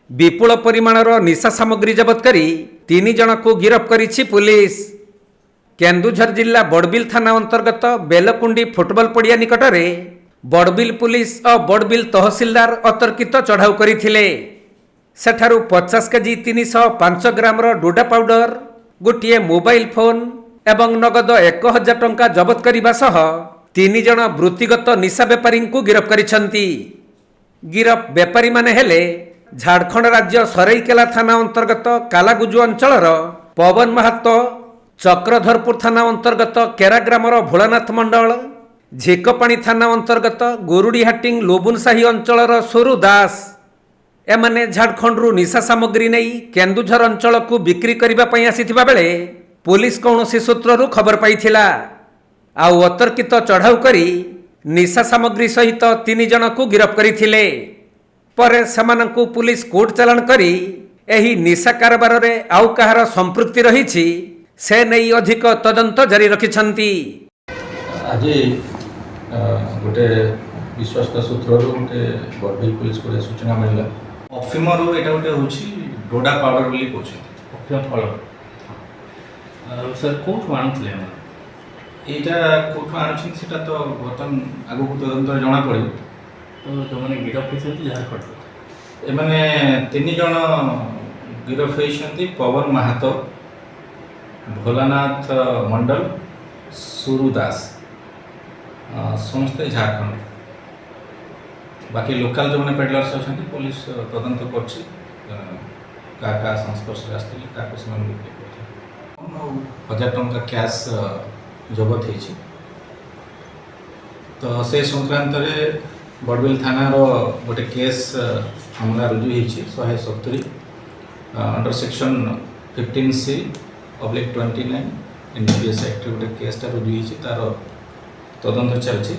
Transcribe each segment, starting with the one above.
विपुल परिमाणर निशा सामग्री जबत करी 3 जन को गिरफ्त करिछि पुलिस। केन्दुझर जिला बड़बिल थाना अंतर्गत बेलकुंडी फुटबॉल पड़िया निकटरे बड़बिल पुलिस और बड़बिल तहसिलदार अतर्कित चढ़ाऊ करथिले। सेठारु 50 केजी 305 ग्राम डोडा पाउडर, गोटे मोबाइल फोन एवं नगद 1000 टंका जबत करने सह 3 जन वृत्तिगत निशा बेपारी को गिरफ्त करिसेंती। गिरफ बेपारी माने हेले झारखंड राज्य सराईकेला थाना अंतर्गत कालागुजु अंचलर पवन महातो, चक्रधरपुर थाना अंतर्गत केराग्रामर भोलानाथ मंडल, झिकपाणी थाना अंतर्गत गोरुडीहाटिंग लोबुनसाही अंचलर सोरू दास। एमाने झारखंडरू निशा सामग्री नहीं केन्दुझर अंचल को बिक्री करने आसीथिबा बेले पुलिस कौनसी सूत्ररू खबर पाइथिला। आउ अतर्कित चढ़ाऊ करी निशा सामग्री सहित 3 जन को गिरफ्त करथिले। परे सेमानंकु पुलिस कोर्ट चालान करी एही निशा कारबार रे आउ कहार संपृक्ति रहिछि से नहीं अधिक तदंत जारी रखिछंती। आज गोटे विश्वस्त सूत्रରୁ गोटे बड़बिल पुलिस को सूचना मिलला अफिमर एटा गोटे होछि डोडा पाउडर बोली कहछि। अफिम फल सर कोठु आनुथले एटा कोठु आनुछिन सेटा तो बर्तन आगु तदंत जणा पड़े। तो जो मैंने गिरफ्त होती झारखंड ए माने 3 जन गिरफ्त होइछंती पवन महातो, भोलानाथ मंडल, सुरू दास, समस्त झारखंड। बाकी लोकल जो मैंने पेडलर्स अच्छा पुलिस तदंत करछि का संस्पर्श आसते का 1000 टंका कैश जबत होइछि। तो से संक्रांत रे बड़बिल थानार गोटे केस मामला रुजु होइछि 170 under section 15C/29 NDPS act गोटे केसटा रुजु होइछि। तार तदंत चलछि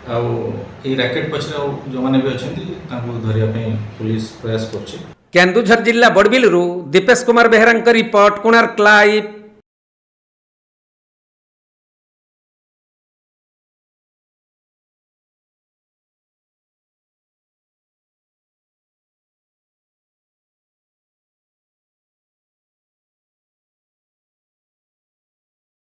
आउ ए रैकेट पछरे जो माने भी अछंती तांको धरिया पे पुलिस प्रयास करछि। केन्दुझर जिला बड़बिलरू दीपेश कुमार बेहरांक रिपोर्ट, कोणार्क लाइव।